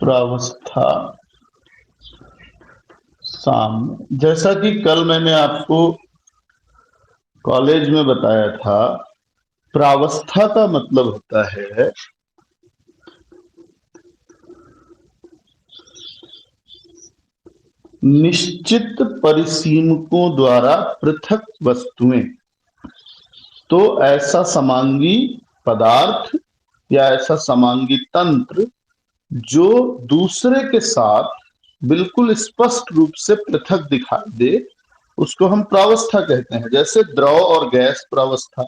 प्रावस्था साम्य, जैसा कि कल मैंने आपको कॉलेज में बताया था, प्रावस्था का मतलब होता है निश्चित परिसीमकों द्वारा पृथक वस्तुएं। तो ऐसा समांगी पदार्थ या ऐसा समांगी तंत्र जो दूसरे के साथ बिल्कुल स्पष्ट रूप से पृथक दिखाई दे, उसको हम प्रावस्था कहते हैं। जैसे द्रव और गैस प्रावस्था,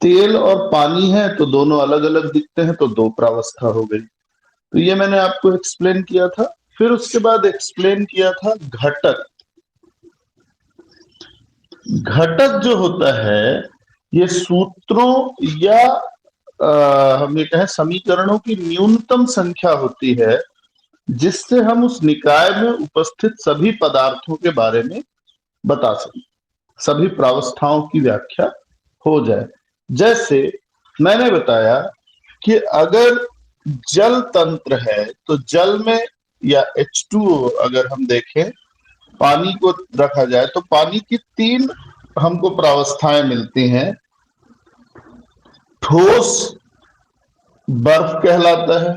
तेल और पानी है तो दोनों अलग अलग दिखते हैं तो दो प्रावस्था हो गई। तो ये मैंने आपको एक्सप्लेन किया था। फिर उसके बाद एक्सप्लेन किया था घटक। घटक जो होता है ये सूत्रों या हम ये कहें समीकरणों की न्यूनतम संख्या होती है जिससे हम उस निकाय में उपस्थित सभी पदार्थों के बारे में बता सकें, सभी प्रावस्थाओं की व्याख्या हो जाए। जैसे मैंने बताया कि अगर जल तंत्र है तो जल में या H2O अगर हम देखें, पानी को रखा जाए तो पानी की तीन हमको प्रावस्थाएं मिलती हैं। ठोस बर्फ कहलाता है,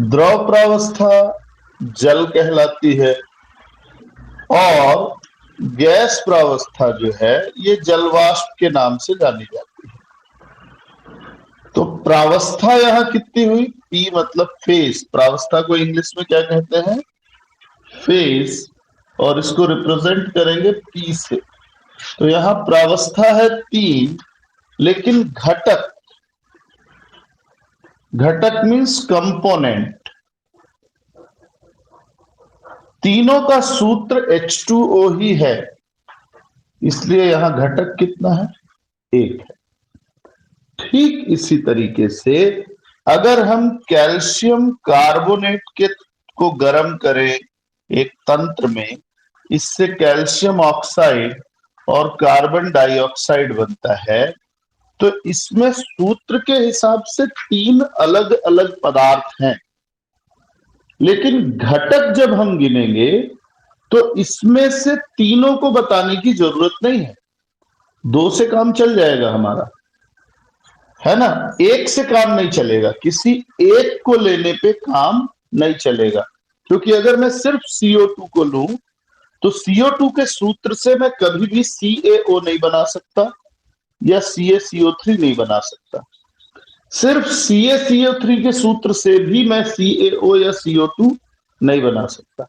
द्रव प्रावस्था जल कहलाती है, और गैस प्रावस्था जो है ये जलवाष्प के नाम से जानी जाती है। तो प्रावस्था यहां कितनी हुई? पी मतलब फेस। प्रावस्था को इंग्लिश में क्या कहते हैं? फेस। और इसको रिप्रेजेंट करेंगे पी से। तो यहां प्रावस्था है 3, लेकिन घटक, घटक मीन्स कंपोनेंट, तीनों का सूत्र H2O ही है, इसलिए यहां घटक कितना है? 1 है। ठीक इसी तरीके से अगर हम कैल्शियम कार्बोनेट को गर्म करें एक तंत्र में, इससे कैल्शियम ऑक्साइड और कार्बन डाइऑक्साइड बनता है। तो इसमें सूत्र के हिसाब से 3 अलग अलग पदार्थ हैं, लेकिन घटक जब हम गिनेंगे तो इसमें से तीनों को बताने की जरूरत नहीं है, 2 से काम चल जाएगा हमारा, है ना। एक से काम नहीं चलेगा, किसी एक को लेने पे काम नहीं चलेगा। क्योंकि अगर मैं सिर्फ CO2 को लूं तो CO2 के सूत्र से मैं कभी भी CaO नहीं बना सकता या CaCO3 नहीं बना सकता। सिर्फ CaCO3 के सूत्र से भी मैं CaO या CO2 नहीं बना सकता।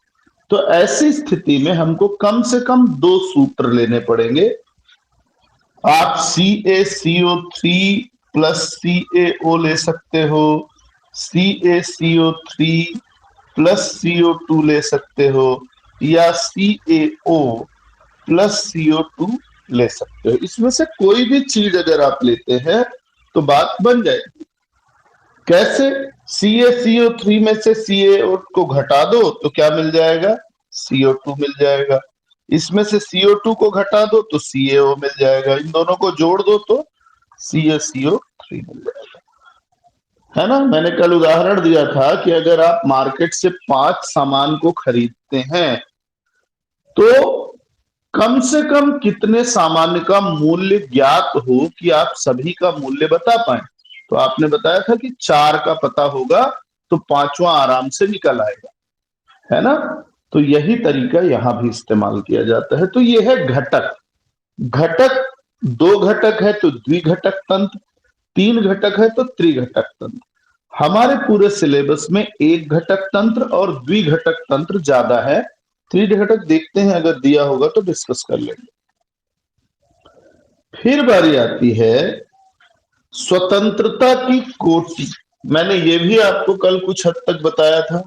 तो ऐसी स्थिति में हमको कम से कम 2 सूत्र लेने पड़ेंगे। आप CaCO3 प्लस CaO ले सकते हो, CaCO3 प्लस CO2 ले सकते हो, या CaO प्लस CO2 ले सकते हो। इसमें से कोई भी चीज अगर आप लेते हैं तो बात बन जाएगी। कैसे? CaCO3 में से CaO को घटा दो तो क्या मिल जाएगा? CO2 मिल जाएगा। इसमें से CO2 को घटा दो तो CaO मिल जाएगा। इन दोनों को जोड़ दो तो CaCO3 मिल जाएगा, है ना। मैंने कल उदाहरण दिया था कि अगर आप मार्केट से 5 सामान को खरीदते हैं तो कम से कम कितने सामान का मूल्य ज्ञात हो कि आप सभी का मूल्य बता पाए? तो आपने बताया था कि 4 का पता होगा तो 5वां आराम से निकल आएगा, है ना। तो यही तरीका यहां भी इस्तेमाल किया जाता है। तो यह है घटक। घटक 2 घटक है तो द्विघटक तंत्र, 3 घटक है तो त्रिघटक तंत्र। हमारे पूरे सिलेबस में 1 घटक तंत्र और द्विघटक तंत्र ज्यादा है। त्रिघटक देखते हैं, अगर दिया होगा तो डिस्कस कर लेंगे। फिर बारी आती है स्वतंत्रता की कोटि। मैंने ये भी आपको कल कुछ हद तक बताया था।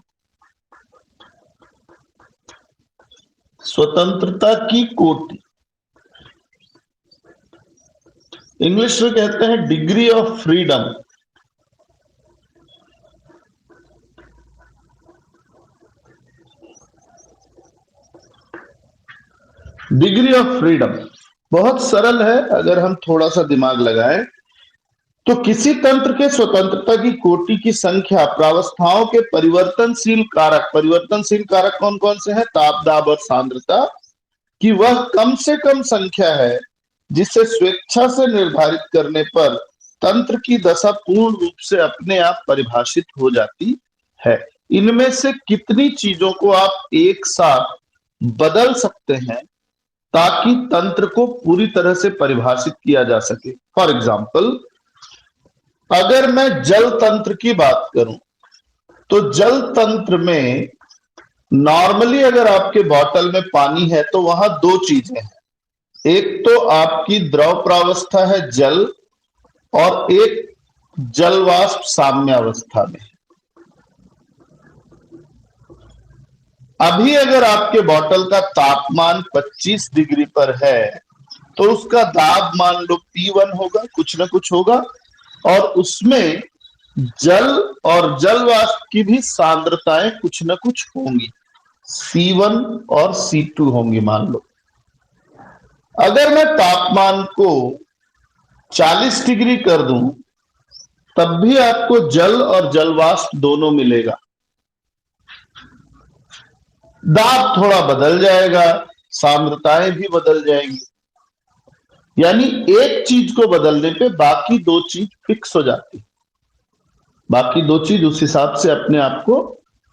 स्वतंत्रता की कोटि इंग्लिश में कहते हैं degree of freedom. Degree of freedom बहुत सरल है, अगर हम थोड़ा सा दिमाग लगाएं तो किसी तंत्र के स्वतंत्रता की कोटि की संख्या प्रावस्थाओं के परिवर्तनशील कारक कौन कौन से हैं? ताप, दाब और सांद्रता कि वह कम से कम संख्या है जिसे स्वेच्छा से निर्धारित करने पर तंत्र की दशा पूर्ण रूप से अपने आप परिभाषित हो जाती है। इनमें से कितनी चीजों को आप एक साथ बदल सकते हैं ताकि तंत्र को पूरी तरह से परिभाषित किया जा सके? फॉर एग्जाम्पल, अगर मैं जल तंत्र की बात करूं तो जल तंत्र में नॉर्मली अगर आपके बोतल में पानी है तो वहां दो चीजें हैं। एक तो आपकी द्रव प्रावस्था है जल, और एक जल वाष्प साम्यावस्था में। अभी अगर आपके बोतल का तापमान 25 डिग्री पर है तो उसका दाब मान लो P1 होगा, कुछ ना कुछ होगा, और उसमें जल और जल वाष्प की भी सांद्रताएं कुछ ना कुछ होंगी, C1 और C2 होंगी मान लो। अगर मैं तापमान को 40 डिग्री कर दूं तब भी आपको जल और जल वाष्प दोनों मिलेगा। दाब थोड़ा बदल जाएगा, सांद्रताएं भी बदल जाएंगी, यानी एक चीज को बदलने पे बाकी दो चीज फिक्स हो जाती, बाकी दो चीज उस हिसाब से अपने आप को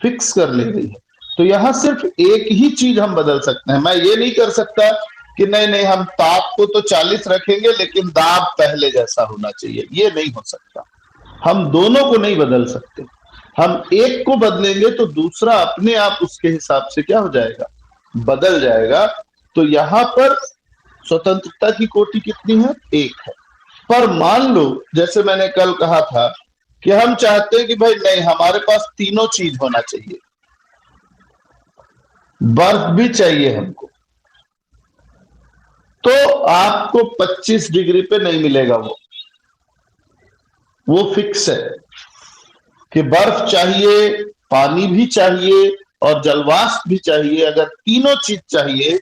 फिक्स कर ले रही है। तो यहां सिर्फ एक ही चीज हम बदल सकते हैं। मैं ये नहीं कर सकता कि नहीं नहीं हम ताप को तो 40 रखेंगे लेकिन दाब पहले जैसा होना चाहिए, ये नहीं हो सकता। हम दोनों को नहीं बदल सकते। हम एक को बदलेंगे तो दूसरा अपने आप उसके हिसाब से क्या हो जाएगा, बदल जाएगा। तो यहां पर स्वतंत्रता की कोटि कितनी है? एक है। पर मान लो जैसे मैंने कल कहा था कि हम चाहते हैं कि भाई नहीं, हमारे पास तीनों चीज होना चाहिए, बर्फ भी चाहिए हमको, तो आपको 25 डिग्री पे नहीं मिलेगा। वो फिक्स है कि बर्फ चाहिए, पानी भी चाहिए और जलवाष्प भी चाहिए। अगर तीनों चीज चाहिए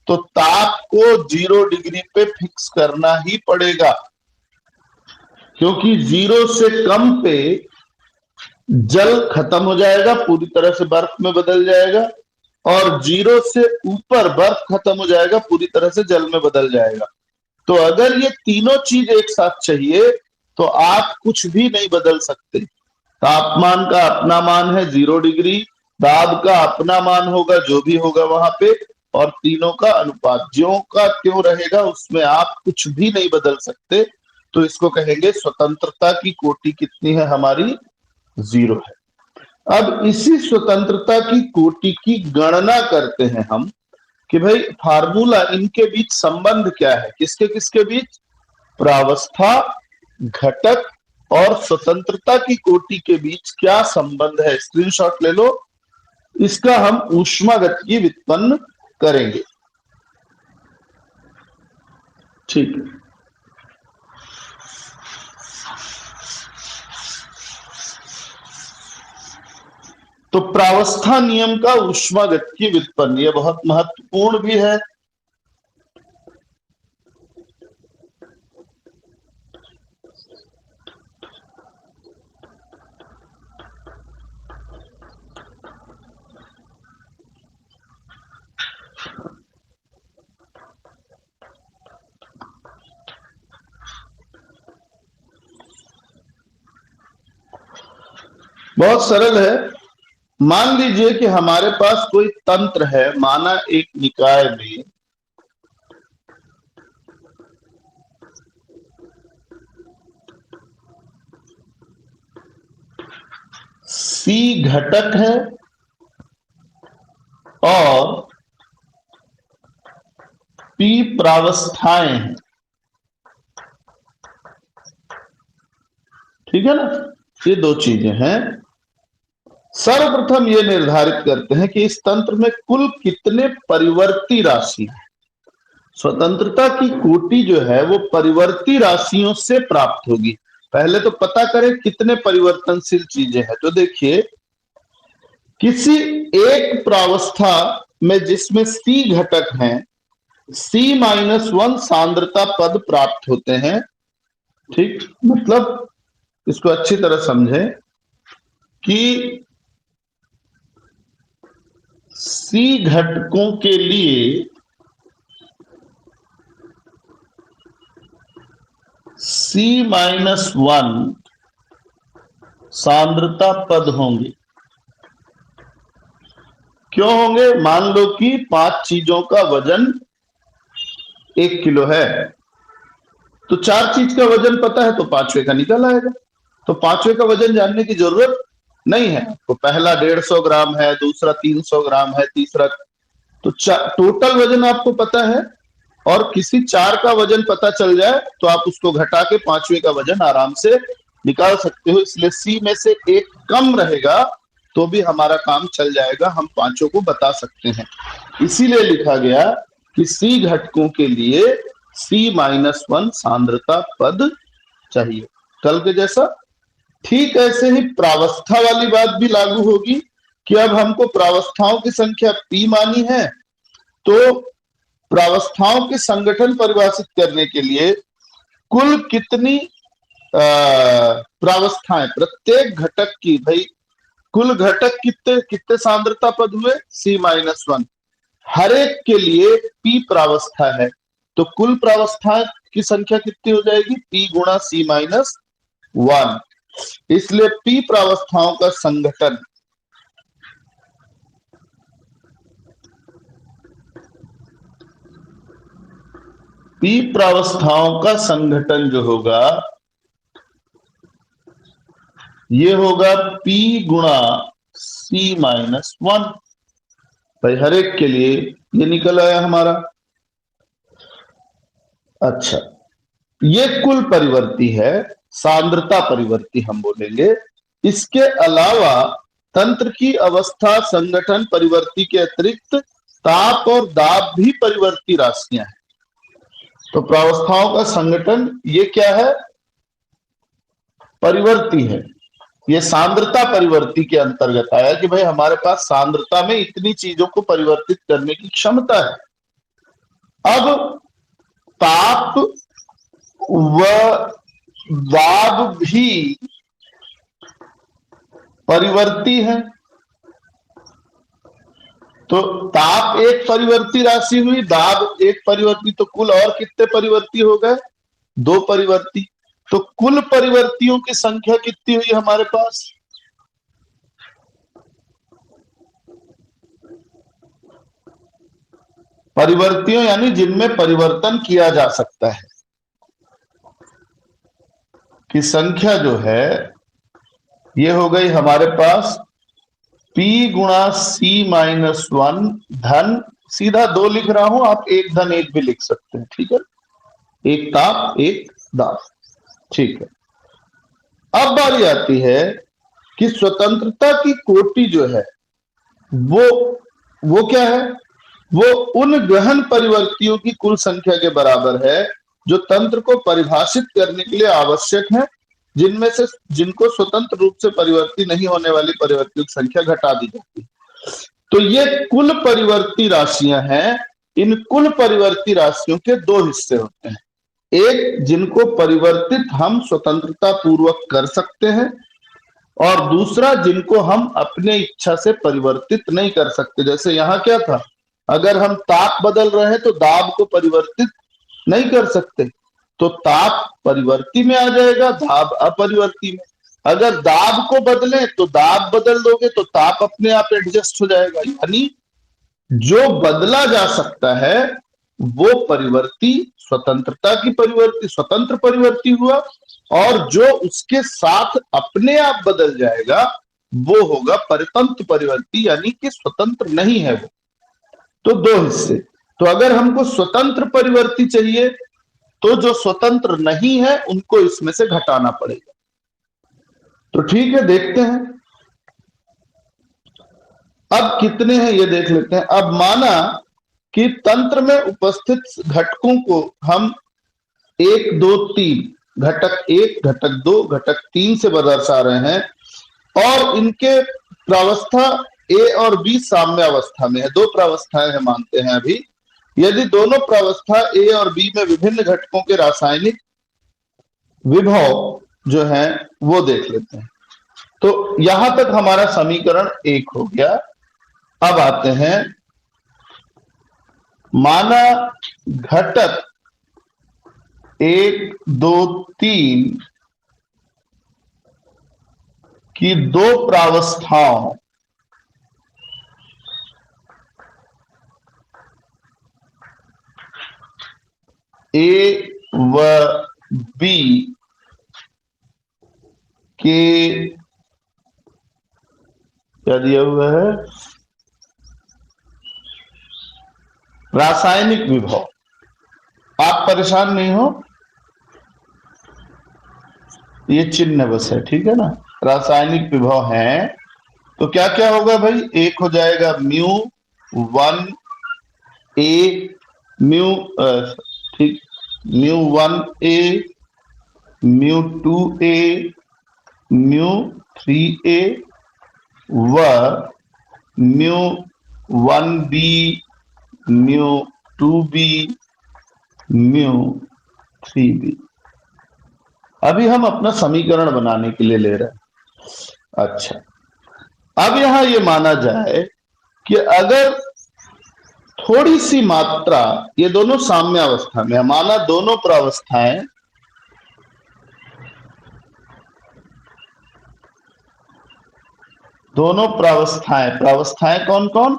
तो ताप को 0 डिग्री पे फिक्स करना ही पड़ेगा, क्योंकि 0 से कम पे जल खत्म हो जाएगा, पूरी तरह से बर्फ में बदल जाएगा, और 0 से ऊपर बर्फ खत्म हो जाएगा, पूरी तरह से जल में बदल जाएगा। तो अगर ये तीनों चीज एक साथ चाहिए तो आप कुछ भी नहीं बदल सकते। तापमान का अपना मान है 0 डिग्री, दाब का अपना मान होगा जो भी होगा वहां पे, और तीनों का अनुपात ज्यों का त्यों रहेगा, उसमें आप कुछ भी नहीं बदल सकते। तो इसको कहेंगे स्वतंत्रता की कोटि कितनी है हमारी? 0 है। अब इसी स्वतंत्रता की कोटि की गणना करते हैं हम कि भाई फार्मूला, इनके बीच संबंध क्या है, किसके किसके बीच? प्रावस्था, घटक और स्वतंत्रता की कोटि के बीच क्या संबंध है? स्क्रीनशॉट ले लो, इसका हम ऊष्मागतिकी व्युत्पन्न करेंगे। ठीक है, तो प्रावस्था नियम का ऊष्मागतिकी व्युत्पन्न, यह बहुत महत्वपूर्ण भी है। बहुत सरल है। मान लीजिए कि हमारे पास कोई तंत्र है, माना एक निकाय में C घटक है और P प्रावस्थाएं हैं, ठीक है ना? ये दो चीजें हैं। सर्वप्रथम ये निर्धारित करते हैं कि इस तंत्र में कुल कितने परिवर्ती राशि हैं। स्वतंत्रता की कोटि जो है वो परिवर्ती राशियों से प्राप्त होगी। पहले तो पता करें कितने परिवर्तनशील चीजें हैं। तो देखिए, किसी एक प्रावस्था में जिसमें C घटक हैं, C-1 सांद्रता पद प्राप्त होते हैं, ठीक, मतलब इसको अच्छी तरह समझें कि सी घटकों के लिए C-1 सांद्रता पद होंगे। क्यों होंगे? मान लो कि 5 चीजों का वजन 1 किलो है, तो 4 चीज का वजन पता है तो 5वें का निकल आएगा। तो 5वें का वजन जानने की जरूरत नहीं है। तो पहला 150 ग्राम है, दूसरा 300 ग्राम है, तीसरा, तो टोटल वजन आपको पता है। और किसी 4 का वजन पता चल जाए तो आप उसको घटा के 5वें का वजन आराम से निकाल सकते हो। इसलिए सी में से एक कम रहेगा तो भी हमारा काम चल जाएगा, हम पांचों को बता सकते हैं। इसीलिए लिखा गया कि सी घटकों के लिए C-1 सांद्रता पद चाहिए, कल के जैसा। ठीक ऐसे ही प्रावस्था वाली बात भी लागू होगी कि अब हमको प्रावस्थाओं की संख्या P मानी है, तो प्रावस्थाओं के संगठन परिभाषित करने के लिए कुल कितनी प्रावस्थाएं, प्रत्येक घटक की, भाई कुल घटक कितने कितने सांद्रता पद हुए? C-1। हर एक के लिए P प्रावस्था है, तो कुल प्रावस्थाएं की संख्या कितनी हो जाएगी? P गुणा C-1। इसलिए P प्रावस्थाओं का संगठन P प्रावस्थाओं का संगठन जो होगा ये होगा P गुणा C-1। भाई हर एक के लिए ये निकल आया हमारा। अच्छा, ये कुल परिवर्ती है, सांद्रता परिवर्ती हम बोलेंगे। इसके अलावा तंत्र की अवस्था संगठन परिवर्ती के अतिरिक्त ताप और दाब भी परिवर्ती राशियां हैं। तो प्रावस्थाओं का संगठन ये क्या है? परिवर्ती है। ये सांद्रता परिवर्ती के अंतर्गत आया कि भाई हमारे पास सांद्रता में इतनी चीजों को परिवर्तित करने की क्षमता है। अब ताप व दाब भी परिवर्ती है। तो ताप एक परिवर्ती राशि हुई, दाब एक परिवर्ती, तो कुल और कितने परिवर्ती हो गए? 2 परिवर्ती। तो कुल परिवर्तियों की संख्या कितनी हुई हमारे पास? परिवर्तियों यानी जिनमें परिवर्तन किया जा सकता है की संख्या जो है ये हो गई हमारे पास P गुणा C-1 धन, सीधा 2 लिख रहा हूं, आप 1 धन 1 भी लिख सकते हैं, ठीक है। एक ताप एक दाब, ठीक है। अब बारी आती है कि स्वतंत्रता की कोटि जो है वो क्या है? वो उन गहन परिवर्तियों की कुल संख्या के बराबर है जो तंत्र को परिभाषित करने के लिए आवश्यक है, जिनमें से जिनको स्वतंत्र रूप से परिवर्ती नहीं होने वाली परिवर्तियों की संख्या घटा दी जाती है। तो ये कुल परिवर्ती राशियां हैं। इन कुल परिवर्ती राशियों के 2 हिस्से होते हैं। एक जिनको परिवर्तित हम स्वतंत्रता पूर्वक कर सकते हैं, और दूसरा जिनको हम अपने इच्छा से परिवर्तित नहीं कर सकते। जैसे यहां क्या था, अगर हम ताप बदल रहे हैं तो दाब को परिवर्तित नहीं कर सकते, तो ताप परिवर्ती में आ जाएगा, दाब अपरिवर्ती में। अगर दाब को बदलें तो दाब बदल दोगे तो ताप अपने आप एडजस्ट हो जाएगा। यानी जो बदला जा सकता है वो परिवर्ती स्वतंत्रता की परिवर्ती स्वतंत्र परिवर्ती हुआ, और जो उसके साथ अपने आप बदल जाएगा वो होगा परितंत्र परिवर्ती, यानी कि स्वतंत्र नहीं है वो। तो 2 हिस्से। तो अगर हमको स्वतंत्र परिवर्ती चाहिए तो जो स्वतंत्र नहीं है उनको इसमें से घटाना पड़ेगा। तो ठीक है, देखते हैं अब कितने हैं ये देख लेते हैं। अब माना कि तंत्र में उपस्थित घटकों को हम 1 2 3 घटक 1 घटक 2 घटक 3 से दर्शा रहे हैं, और इनके प्रावस्था ए और बी साम्य अवस्था में है। 2 प्रावस्थाएं हैं मानते हैं अभी। यदि दोनों प्रावस्था ए और बी में विभिन्न घटकों के रासायनिक विभव जो है वो देख लेते हैं। तो यहां तक हमारा समीकरण 1 हो गया। अब आते हैं, माना घटक 1 2 3 की दो प्रावस्थाओं ए व बी के, क्या दिया हुआ है, रासायनिक विभव। आप परेशान नहीं हो, ये चिन्ह बस है, ठीक है ना। रासायनिक विभव है तो क्या क्या होगा भाई, एक हो जाएगा म्यू 1 ए, म्यू ठीक, mu 1 A, mu 2 A, mu 3 A व mu 1 B, mu 2 B, mu 3 B. अभी हम अपना समीकरण बनाने के लिए ले रहे हैं। अच्छा, अब यहां यह माना जाए कि अगर थोड़ी सी मात्रा, ये दोनों साम्य अवस्था में है, माना दोनों प्रावस्थाएं प्रावस्थाएं कौन कौन,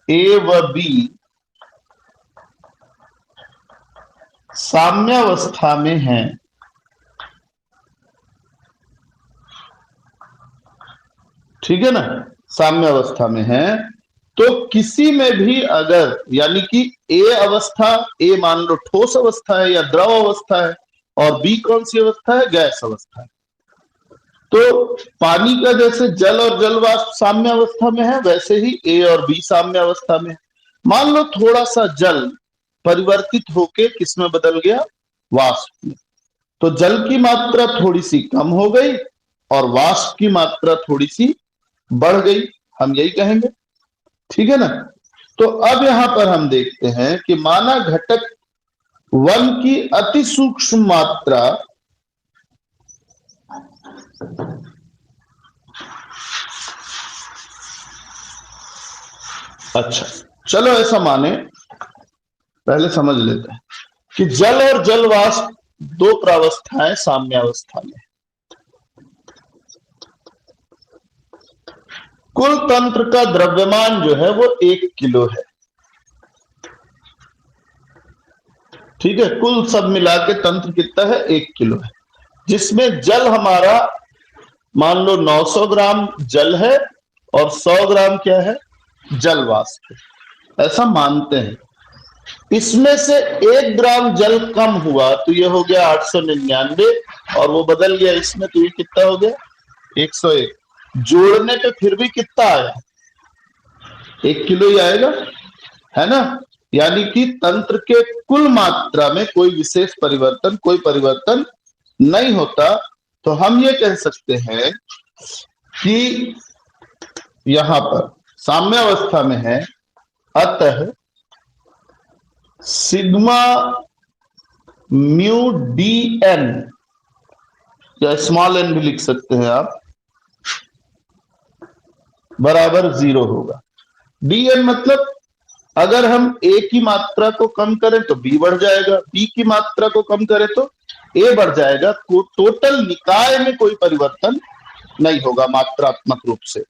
ए व बी साम्यावस्था में हैं। ठीक है ना, साम्यावस्था में है। तो किसी में भी अगर, यानी कि ए अवस्था, ए मान लो ठोस अवस्था है या द्रव अवस्था है, और बी कौन सी अवस्था है, गैस अवस्था है। तो पानी का जैसे जल और जल वाष्प साम्य अवस्था में है, वैसे ही ए और बी साम्य अवस्था में है। मान लो थोड़ा सा जल परिवर्तित होके किसमें बदल गया, वाष्प में, तो जल की मात्रा थोड़ी सी कम हो गई और वाष्प की मात्रा थोड़ी सी बढ़ गई, हम यही कहेंगे। ठीक है ना। तो अब यहां पर हम देखते हैं कि माना घटक 1 की अति सूक्ष्म मात्रा अच्छा, चलो ऐसा माने, पहले समझ लेते हैं कि जल और जल वाष्प दो प्रावस्थाएं साम्यावस्था में। कुल तंत्र का द्रव्यमान जो है वो 1 किलो है। ठीक है, कुल सब मिला के तंत्र कितना है, 1 किलो है, जिसमें जल हमारा मान लो 900 ग्राम जल है और 100 ग्राम क्या है, जल वाष्प है, ऐसा मानते हैं। इसमें से 1 ग्राम जल कम हुआ तो ये हो गया 899, और वो बदल गया इसमें, तो ये कितना हो गया, 101। जोड़ने पे फिर भी कितना आया, 1 किलो ही आएगा, है ना। यानी कि तंत्र के कुल मात्रा में कोई विशेष परिवर्तन, कोई परिवर्तन नहीं होता। तो हम ये कह सकते हैं कि यहां पर साम्यावस्था में है, अतः सिग्मा म्यू डी एन, या स्मॉल एन भी लिख सकते हैं आप, बराबर 0 होगा। डी एन मतलब अगर हम ए की मात्रा को कम करें तो बी बढ़ जाएगा, बी की मात्रा को कम करें तो ए बढ़ जाएगा। टोटल निकाय में कोई परिवर्तन नहीं होगा मात्रात्मक रूप से।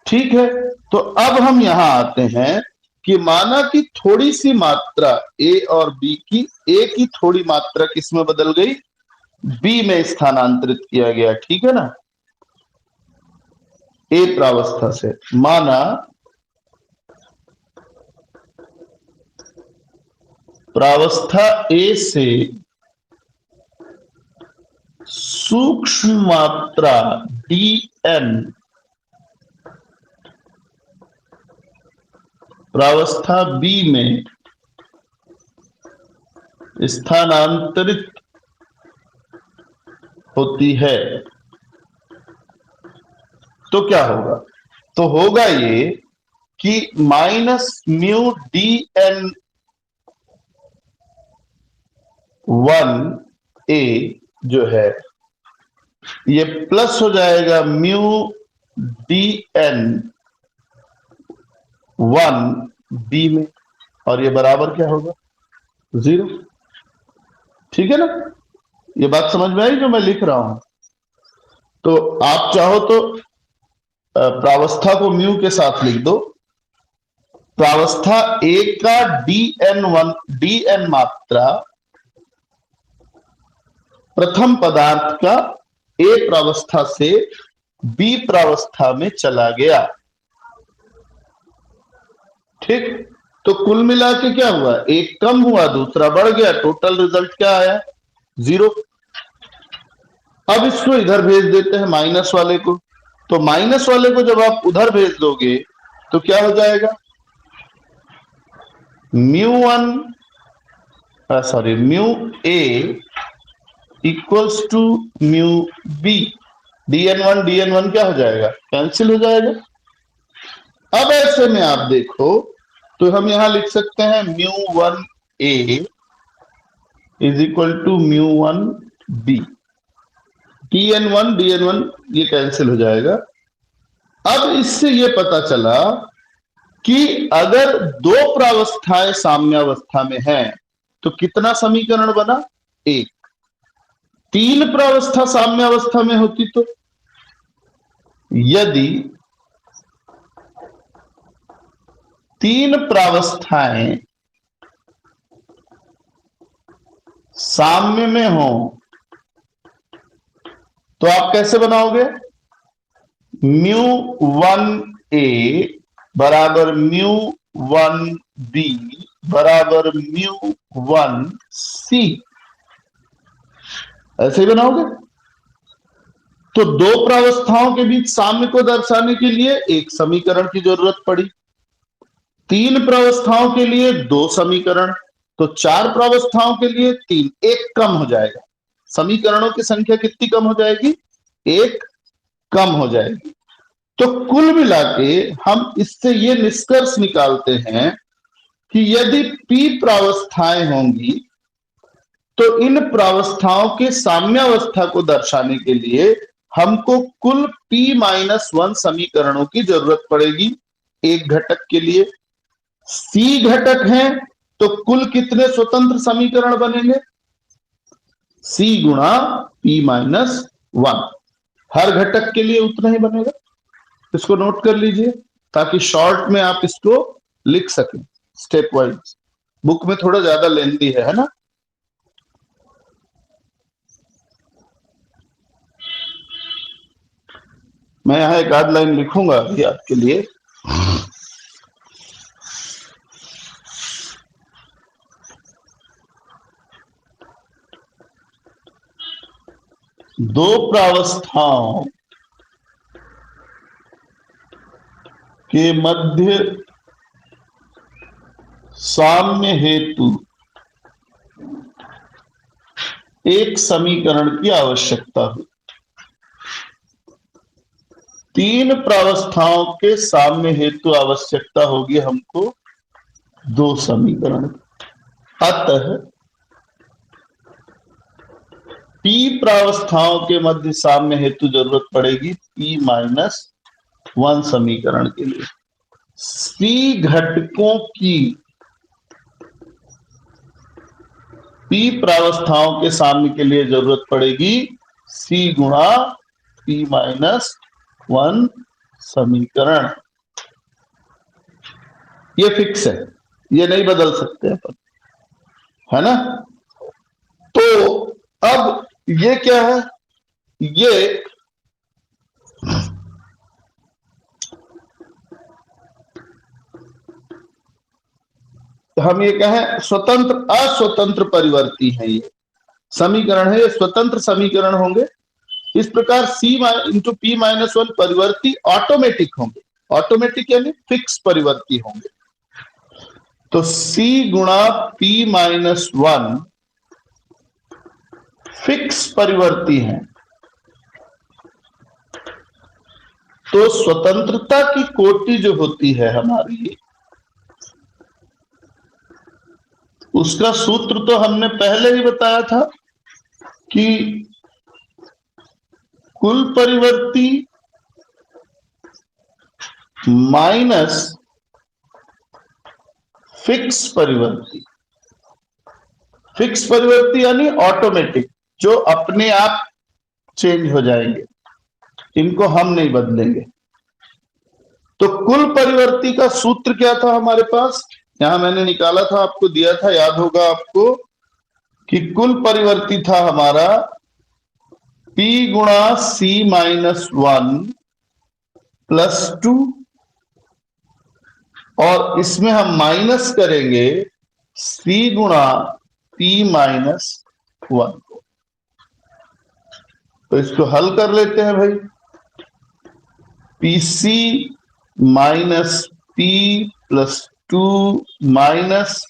ठीक है, तो अब हम यहां आते हैं कि माना कि थोड़ी सी मात्रा ए और बी की, ए की थोड़ी मात्रा किसमें बदल गई, बी में स्थानांतरित किया गया। ठीक है ना, ए प्रावस्था से, माना प्रावस्था ए से सूक्ष्म मात्रा dn प्रावस्था बी में स्थानांतरित होती है, तो क्या होगा, तो होगा ये कि माइनस म्यू डी एन 1 ए जो है ये प्लस हो जाएगा म्यू डी एन 1 बी में, और ये बराबर क्या होगा 0। ठीक है ना, ये बात समझ में आई जो मैं लिख रहा हूं। तो आप चाहो तो प्रावस्था को म्यू के साथ लिख दो। प्रावस्था ए का डी एन मात्रा प्रथम पदार्थ का ए प्रावस्था से बी प्रावस्था में चला गया। ठीक, तो कुल मिला के क्या हुआ, एक कम हुआ दूसरा बढ़ गया, टोटल रिजल्ट क्या आया 0। अब इसको इधर भेज देते हैं माइनस वाले को, तो माइनस वाले को जब आप उधर भेज दोगे तो क्या हो जाएगा, mu A equals to mu B. dn1 क्या हो जाएगा, कैंसिल हो जाएगा। अब ऐसे में आप देखो तो हम यहां लिख सकते हैं μ1a is equal to μ1b। dn1 ये कैंसिल हो जाएगा। अब इससे ये पता चला कि अगर दो प्रावस्थाएं साम्यावस्था में हैं तो कितना समीकरण बना, एक। तीन प्रावस्था साम्यावस्था में होती तो यदि तीन प्रावस्थाएं साम्य में हो तो आप कैसे बनाओगे, μ1a बराबर μ1b बराबर μ1c, ऐसे ही बनाओगे। तो दो प्रावस्थाओं के बीच साम्य को दर्शाने के लिए एक समीकरण की जरूरत पड़ी, तीन प्रावस्थाओं के लिए दो समीकरण, तो चार प्रावस्थाओं के लिए तीन, एक कम हो जाएगा। समीकरणों की संख्या कितनी कम हो जाएगी, एक कम हो जाएगी। तो कुल मिला के हम इससे ये निष्कर्ष निकालते हैं कि यदि p प्रावस्थाएं होंगी तो इन प्रावस्थाओं के साम्यावस्था को दर्शाने के लिए हमको कुल p-1 समीकरणों की जरूरत पड़ेगी एक घटक के लिए। c घटक हैं तो कुल कितने स्वतंत्र समीकरण बनेंगे, c गुणा p-1, हर घटक के लिए उतना ही बनेगा। इसको नोट कर लीजिए ताकि शॉर्ट में आप इसको लिख सकें स्टेप वाइज। बुक में थोड़ा ज्यादा लेंथी है ना। मैं यहां एक आध लाइन लिखूंगा अभी आपके लिए। दो प्रावस्थाओं के मध्य साम्य हेतु एक समीकरण की आवश्यकता हुई। तीन प्रावस्थाओं के साम्य हेतु आवश्यकता होगी हमको दो समीकरण। अतः p प्रावस्थाओं के मध्य साम्य हेतु जरूरत पड़ेगी p-1 समीकरण के लिए। c घटकों की p प्रावस्थाओं के साम्य के लिए जरूरत पड़ेगी c गुणा p-1 समीकरण। ये फिक्स है, ये नहीं बदल सकते अपन, है ना। तो अब ये क्या है, ये हम ये कहें स्वतंत्र अस्वतंत्र परिवर्ती है, ये समीकरण है, ये स्वतंत्र समीकरण होंगे। इस प्रकार c इंटू p-1 परिवर्ती ऑटोमेटिक होंगे। ऑटोमेटिक यानी फिक्स परिवर्ती होंगे। तो c गुणा p-1 फिक्स परिवर्ती हैं। तो स्वतंत्रता की कोटि जो होती है हमारी, उसका सूत्र तो हमने पहले ही बताया था कि कुल परिवर्ती माइनस फिक्स परिवर्ती। फिक्स परिवर्ती यानी ऑटोमेटिक, जो अपने आप चेंज हो जाएंगे, इनको हम नहीं बदलेंगे। तो कुल परिवर्ती का सूत्र क्या था हमारे पास, यहां मैंने निकाला था, आपको दिया था, याद होगा आपको, कि कुल परिवर्ती था हमारा P गुणा C-1 +2, और इसमें हम माइनस करेंगे C गुणा P-1 को। तो इसको हल कर लेते हैं भाई। PC माइनस P +2 माइनस,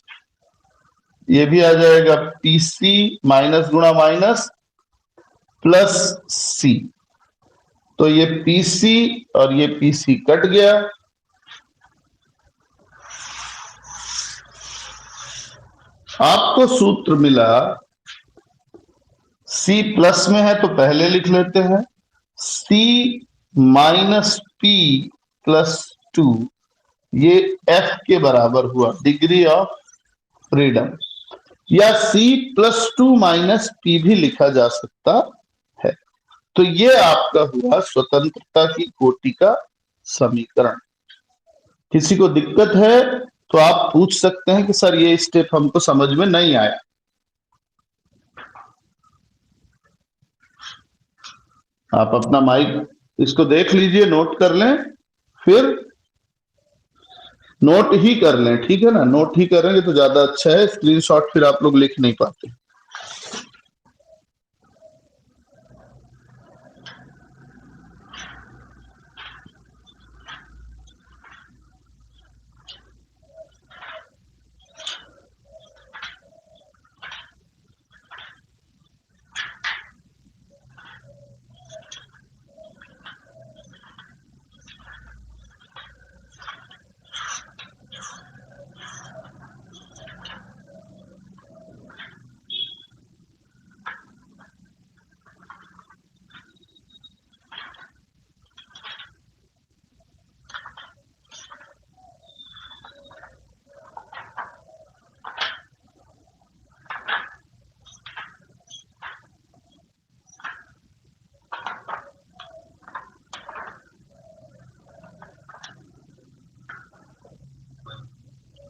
ये भी आ जाएगा PC माइनस गुणा माइनस प्लस C। तो ये PC और ये PC कट गया, आपको सूत्र मिला, C प्लस में है तो पहले लिख लेते हैं, C माइनस P +2, ये F के बराबर हुआ, डिग्री ऑफ फ्रीडम, या C +2 माइनस P भी लिखा जा सकता है। तो ये आपका हुआ स्वतंत्रता की कोटि का समीकरण। किसी को दिक्कत है तो आप पूछ सकते हैं कि सर ये स्टेप हमको समझ में नहीं आया। आप अपना माइक इसको देख लीजिए, नोट कर लें, फिर नोट ही कर लें, ठीक है ना, नोट ही करेंगे तो ज्यादा अच्छा है, स्क्रीनशॉट फिर आप लोग लिख नहीं पाते।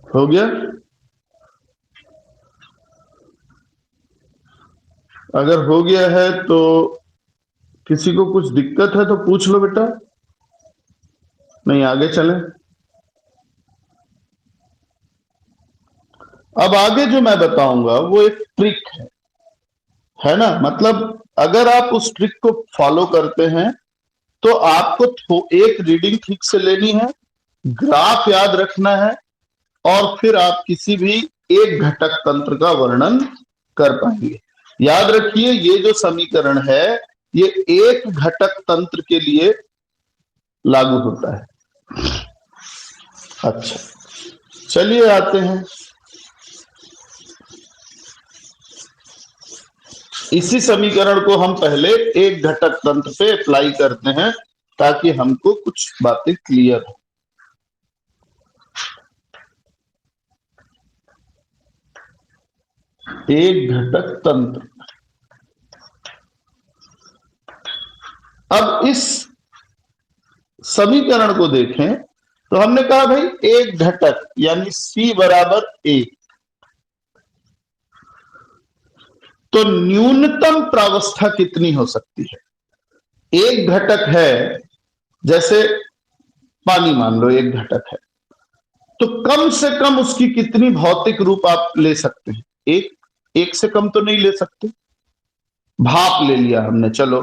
हो गया? अगर हो गया है तो किसी को कुछ दिक्कत है तो पूछ लो बेटा, नहीं आगे चलें। अब आगे जो मैं बताऊंगा वो एक ट्रिक है ना, मतलब अगर आप उस ट्रिक को फॉलो करते हैं तो आपको एक रीडिंग ठीक से लेनी है, ग्राफ याद रखना है, और फिर आप किसी भी एक घटक तंत्र का वर्णन कर पाएंगे। याद रखिए ये जो समीकरण है ये एक घटक तंत्र के लिए लागू होता है। अच्छा, चलिए आते हैं, इसी समीकरण को हम पहले एक घटक तंत्र पे अप्लाई करते हैं ताकि हमको कुछ बातें क्लियर हो। एक घटक तंत्र, अब इस समीकरण को देखें तो हमने कहा भाई एक घटक यानी C बराबर A, तो न्यूनतम प्रावस्था कितनी हो सकती है? एक घटक है, जैसे पानी मान लो एक घटक है, तो कम से कम उसकी कितनी भौतिक रूप आप ले सकते हैं? एक से कम तो नहीं ले सकते। भाप ले लिया हमने, चलो,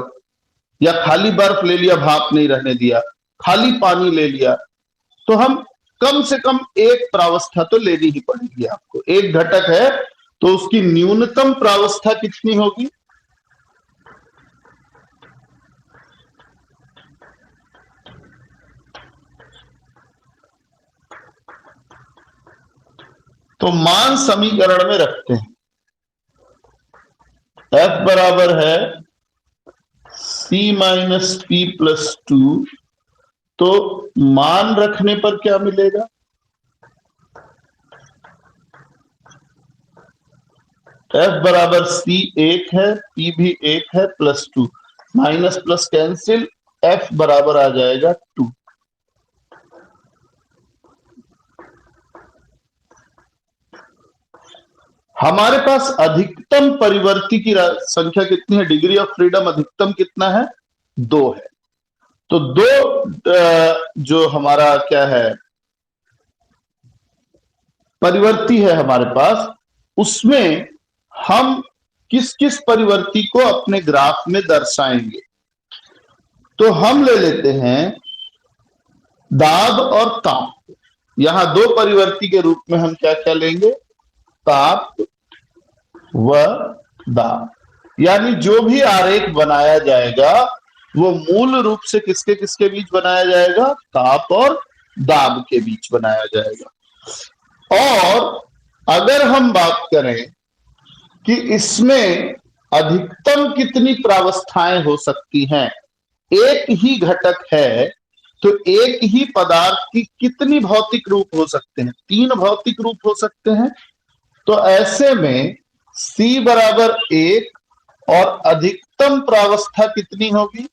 या खाली बर्फ ले लिया, भाप नहीं रहने दिया, खाली पानी ले लिया, तो हम कम से कम एक प्रावस्था तो लेनी ही पड़ेगी आपको। एक घटक है तो उसकी न्यूनतम प्रावस्था कितनी होगी? तो मान समीकरण में रखते हैं, F बराबर है c माइनस p प्लस 2, तो मान रखने पर क्या मिलेगा? f बराबर c 1 है, p भी 1 है, plus 2, minus plus cancel, f बराबर आ जाएगा 2। हमारे पास अधिकतम परिवर्ती की संख्या कितनी है? डिग्री ऑफ फ्रीडम अधिकतम कितना है? 2 है। तो 2 जो हमारा क्या है परिवर्ती है हमारे पास, उसमें हम किस किस परिवर्ती को अपने ग्राफ में दर्शाएंगे? तो हम ले लेते हैं दाब और ताप। यहां 2 परिवर्ती के रूप में हम क्या क्या लेंगे? ताप व दाब। यानी जो भी आरेख बनाया जाएगा वो मूल रूप से किसके किसके बीच बनाया जाएगा? ताप और दाब के बीच बनाया जाएगा। और अगर हम बात करें कि इसमें अधिकतम कितनी प्रावस्थाएं हो सकती हैं, एक ही घटक है तो एक ही पदार्थ की कितनी भौतिक रूप हो सकते हैं? 3 भौतिक रूप हो सकते हैं। तो ऐसे में c बराबर 1 और अधिकतम प्रावस्था कितनी होगी?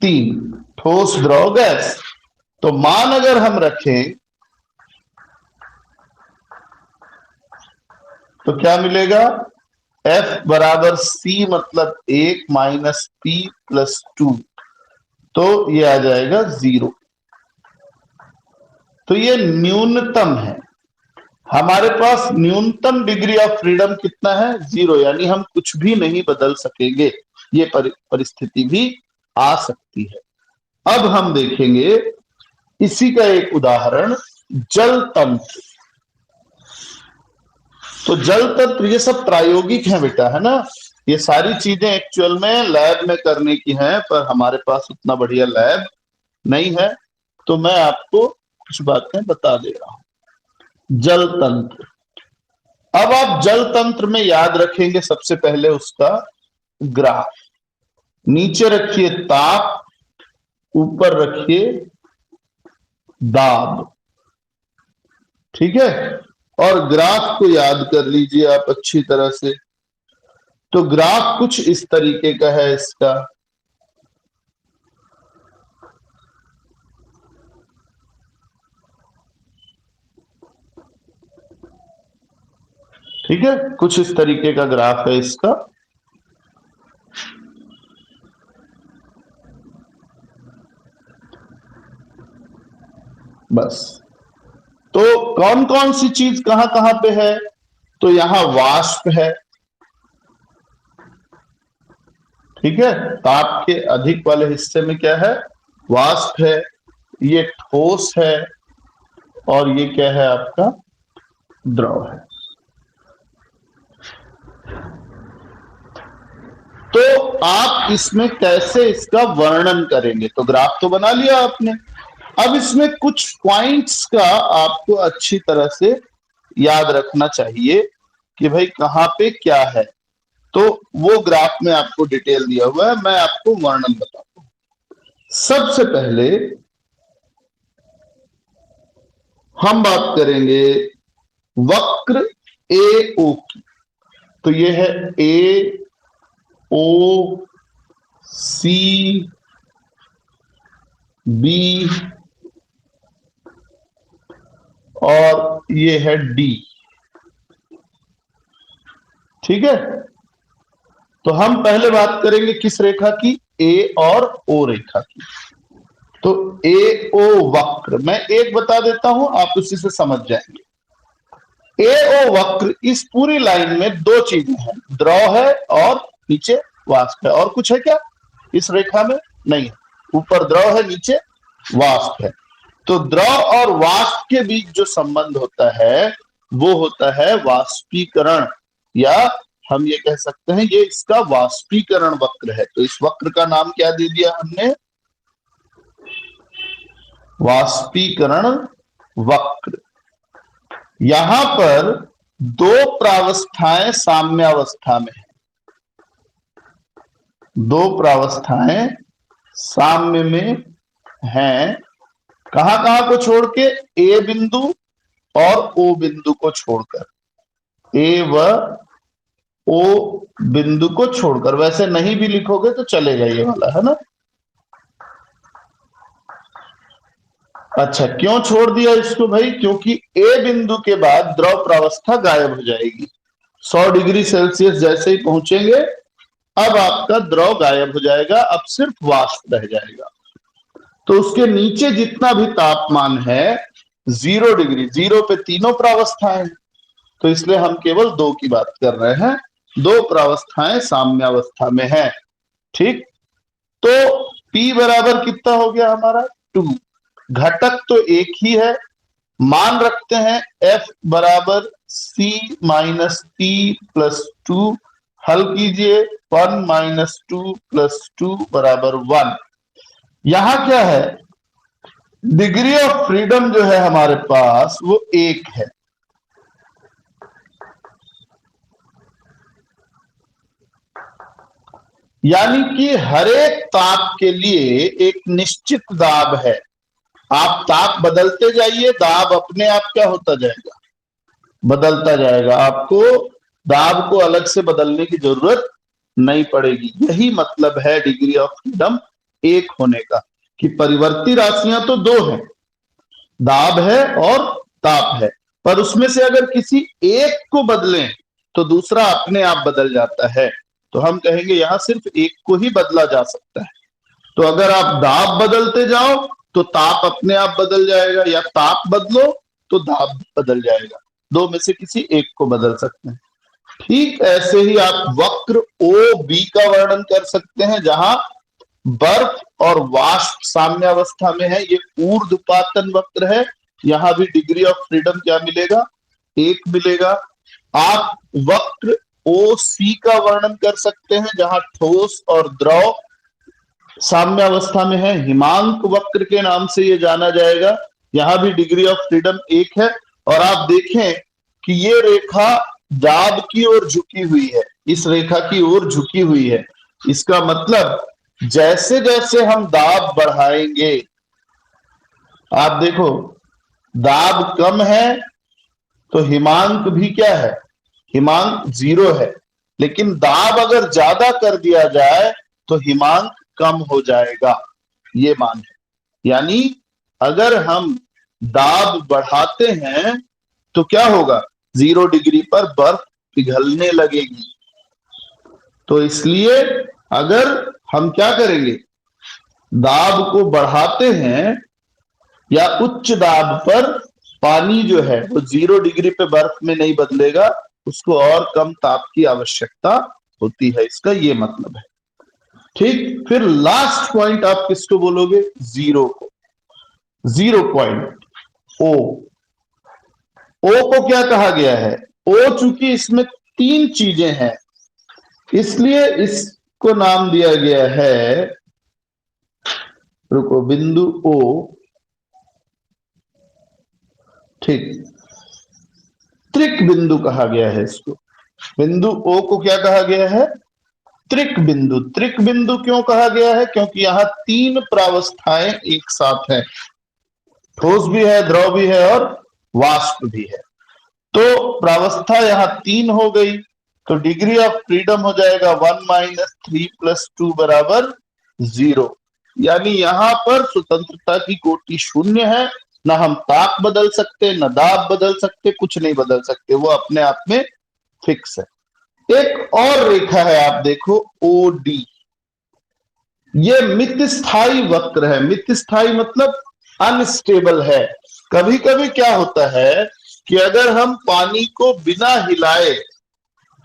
3, ठोस द्रव गैस। तो मान अगर हम रखें तो क्या मिलेगा? f बराबर c मतलब 1 माइनस p प्लस 2, तो ये आ जाएगा 0। तो ये न्यूनतम है। हमारे पास न्यूनतम डिग्री ऑफ फ्रीडम कितना है? 0, यानी हम कुछ भी नहीं बदल सकेंगे। ये परिस्थिति भी आ सकती है। अब हम देखेंगे इसी का एक उदाहरण, जल तंत्र। तो जल तंत्र ये सब प्रायोगिक है बेटा, है ना? ये सारी चीजें एक्चुअल में लैब में करने की हैं, पर हमारे पास उतना बढ़िया लैब नहीं है, तो मैं आपको कुछ बातें बता दे रहा हूं। जल तंत्र, अब आप जल तंत्र में याद रखेंगे सबसे पहले उसका ग्राफ। नीचे रखिए ताप, ऊपर रखिए दाब, ठीक है? और ग्राफ को याद कर लीजिए आप अच्छी तरह से। तो ग्राफ कुछ इस तरीके का है इसका। ठीक है, कुछ इस तरीके का ग्राफ है इसका। बस, तो कौन कौन सी चीज कहां कहां पे है? तो यहां वाष्प है, ठीक है? ताप के अधिक वाले हिस्से में क्या है? वाष्प है। ये ठोस है और ये क्या है आपका? द्रव है। तो आप इसमें कैसे इसका वर्णन करेंगे? तो ग्राफ तो बना लिया आपने, अब इसमें कुछ पॉइंट्स का आपको अच्छी तरह से याद रखना चाहिए कि भाई कहां पे क्या है। तो वो ग्राफ में आपको डिटेल दिया हुआ है, मैं आपको वर्णन बताता हूं। सबसे पहले हम बात करेंगे वक्र ए ओ की। तो ये है ए ओ सी बी और ये है डी, ठीक है? तो हम पहले बात करेंगे किस रेखा की? ए और ओ रेखा की। तो ए ओ वक्र मैं एक बता देता हूं, आप उसी से समझ जाएंगे। ए ओ वक्र, इस पूरी लाइन में 2 चीजें हैं, द्रव है और नीचे वाष्प है। और कुछ है क्या इस रेखा में? नहीं है। ऊपर द्रव है, नीचे वाष्प है। तो द्रव और वाष्प के बीच जो संबंध होता है वो होता है वाष्पीकरण, या हम ये कह सकते हैं ये इसका वाष्पीकरण वक्र है। तो इस वक्र का नाम क्या दे दिया हमने? वाष्पीकरण वक्र। यहां पर दो प्रावस्थाएं साम्यावस्था में है, दो प्रावस्थाएं साम्य में हैं। कहां कहां को छोड़ के? ए बिंदु और ओ बिंदु को छोड़कर, ए व ओ बिंदु को छोड़कर। वैसे नहीं भी लिखोगे तो चलेगा ये वाला, है ना। अच्छा, क्यों छोड़ दिया इसको भाई? क्योंकि ए बिंदु के बाद द्रव प्रावस्था गायब हो जाएगी। 100 डिग्री सेल्सियस जैसे ही पहुंचेंगे, अब आपका द्रव गायब हो जाएगा, अब सिर्फ वाष्प रह जाएगा। तो उसके नीचे जितना भी तापमान है 0 डिग्री, 0 पे तीनों प्रावस्थाएं, तो इसलिए हम केवल दो की बात कर रहे हैं। दो प्रावस्थाएं साम्यावस्था में है। ठीक, तो P बराबर कितना हो गया हमारा? 2। घटक तो एक ही है, मान रखते हैं F बराबर C माइनस P प्लस 2। हल कीजिए, 1 माइनस 2 प्लस 2 बराबर 1। यहां क्या है? डिग्री ऑफ फ्रीडम जो है हमारे पास वो 1 है। यानी कि हर एक ताप के लिए एक निश्चित दाब है। आप ताप बदलते जाइए, दाब अपने आप क्या होता जाएगा? बदलता जाएगा। आपको दाब को अलग से बदलने की जरूरत नहीं पड़ेगी। यही मतलब है डिग्री ऑफ फ्रीडम 1 होने का, कि परिवर्ती राशियां तो दो हैं, दाब है और ताप है, पर उसमें से अगर किसी एक को बदलें तो दूसरा अपने आप बदल जाता है। तो हम कहेंगे यहां सिर्फ एक को ही बदला जा सकता है। तो अगर आप दाब बदलते जाओ तो ताप अपने आप बदल जाएगा, या ताप बदलो तो दाब बदल जाएगा। दो में से किसी एक को बदल सकते हैं। ठीक ऐसे ही आप वक्र ओ बी का वर्णन कर सकते हैं, जहां बर्फ और वाष्प साम्यावस्था में है। ये ऊर्ध्वपातन वक्र है। यहां भी डिग्री ऑफ फ्रीडम क्या मिलेगा? 1 मिलेगा। आप वक्र ओ सी का वर्णन कर सकते हैं, जहां ठोस और द्रव साम्यावस्था में है। हिमांक वक्र के नाम से ये जाना जाएगा। यहां भी डिग्री ऑफ फ्रीडम 1 है। और आप देखें कि ये रेखा दाब की ओर झुकी हुई है, इस रेखा की ओर झुकी हुई है। इसका मतलब जैसे जैसे हम दाब बढ़ाएंगे, आप देखो दाब कम है तो हिमांक भी क्या है? हिमांक 0 है। लेकिन दाब अगर ज्यादा कर दिया जाए तो हिमांक कम हो जाएगा, ये मान है। यानी अगर हम दाब बढ़ाते हैं तो क्या होगा? 0 डिग्री पर बर्फ पिघलने लगेगी। तो इसलिए अगर हम क्या करेंगे, दाब को बढ़ाते हैं या उच्च दाब पर, पानी जो है वो 0 डिग्री पे बर्फ में नहीं बदलेगा, उसको और कम ताप की आवश्यकता होती है। इसका ये मतलब है। ठीक, फिर लास्ट पॉइंट आप किसको बोलोगे? 0 को। 0 पॉइंट ओ। ओ को क्या कहा गया है? ओ चूंकि इसमें 3 चीजें हैं, इसलिए इसको नाम दिया गया है, रुको, बिंदु ओ। ठीक, त्रिक बिंदु कहा गया है इसको। बिंदु ओ को क्या कहा गया है? त्रिक बिंदु। त्रिक बिंदु क्यों कहा गया है? क्योंकि यहां 3 प्रावस्थाएं एक साथ है, ठोस भी है, द्रव भी है और वाष्प भी है। तो प्रावस्था यहां 3 हो गई, तो डिग्री ऑफ फ्रीडम हो जाएगा 1 माइनस 3 प्लस 2 बराबर 0। यानी यहां पर स्वतंत्रता की कोटि 0 है। ना हम ताप बदल सकते, ना दाब बदल सकते, कुछ नहीं बदल सकते, वो अपने आप में फिक्स है। एक और रेखा है, आप देखो ओ डी। ये मित स्थायी वक्र है। मित स्थायी मतलब अनस्टेबल है। कभी कभी क्या होता है कि अगर हम पानी को बिना हिलाए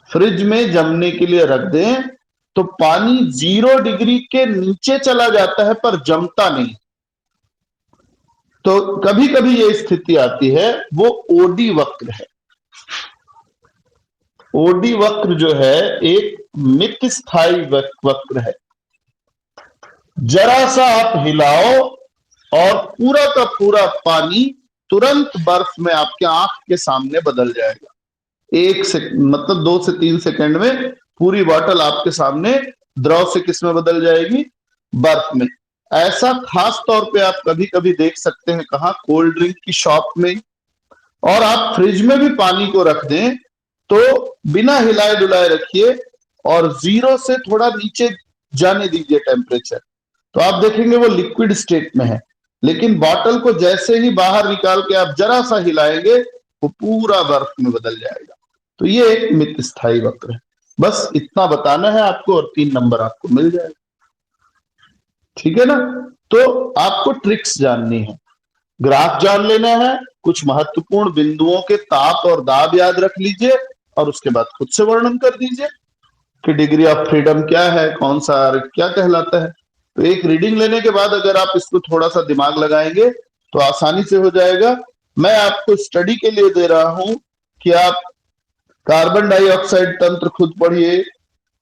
फ्रिज में जमने के लिए रख दें तो पानी 0 डिग्री के नीचे चला जाता है पर जमता नहीं। तो कभी कभी ये स्थिति आती है, वो ओडी वक्र है। ओडी वक्र जो है एक मित स्थायी वक्र है। जरा सा आप हिलाओ और पूरा का पूरा पानी तुरंत बर्फ में आपके आंख के सामने बदल जाएगा। एक सेकंड मतलब 2 से 3 सेकंड में पूरी बॉटल आपके सामने द्रव से किस में बदल जाएगी, बर्फ में। ऐसा खास तौर पे आप कभी कभी देख सकते हैं कहा, कोल्ड ड्रिंक की शॉप में। और आप फ्रिज में भी पानी को रख दें तो बिना हिलाए डुलाए रखिए और 0 से थोड़ा नीचे जाने दीजिए टेम्परेचर, तो आप देखेंगे वो लिक्विड स्टेट में है। लेकिन बॉटल को जैसे ही बाहर निकाल के आप जरा सा हिलाएंगे वो पूरा बर्फ में बदल जाएगा। तो ये एक मित स्थायी वक्र है। बस इतना बताना है आपको और 3 नंबर आपको मिल जाएगा। ठीक है ना? तो आपको ट्रिक्स जाननी है, ग्राफ जान लेना है, कुछ महत्वपूर्ण बिंदुओं के ताप और दाब याद रख लीजिए और उसके बाद खुद से वर्णन कर दीजिए कि डिग्री ऑफ फ्रीडम क्या है, कौन सा आर्क क्या कहलाता है। तो एक रीडिंग लेने के बाद अगर आप इसको थोड़ा सा दिमाग लगाएंगे तो आसानी से हो जाएगा। मैं आपको स्टडी के लिए दे रहा हूं कि आप कार्बन डाइऑक्साइड तंत्र खुद पढ़िए,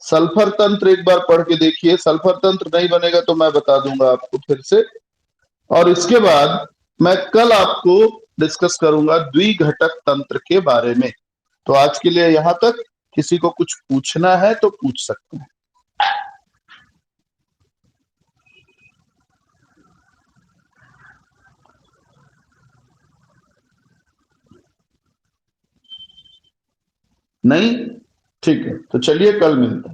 सल्फर तंत्र एक बार पढ़ के देखिए, सल्फर तंत्र नहीं बनेगा तो मैं बता दूंगा आपको फिर से। और इसके बाद मैं कल आपको डिस्कस करूंगा द्विघटक तंत्र के बारे में। तो आज के लिए यहां तक। किसी को कुछ पूछना है तो पूछ सकते हैं। नहीं? ठीक है, तो चलिए कल मिलते हैं।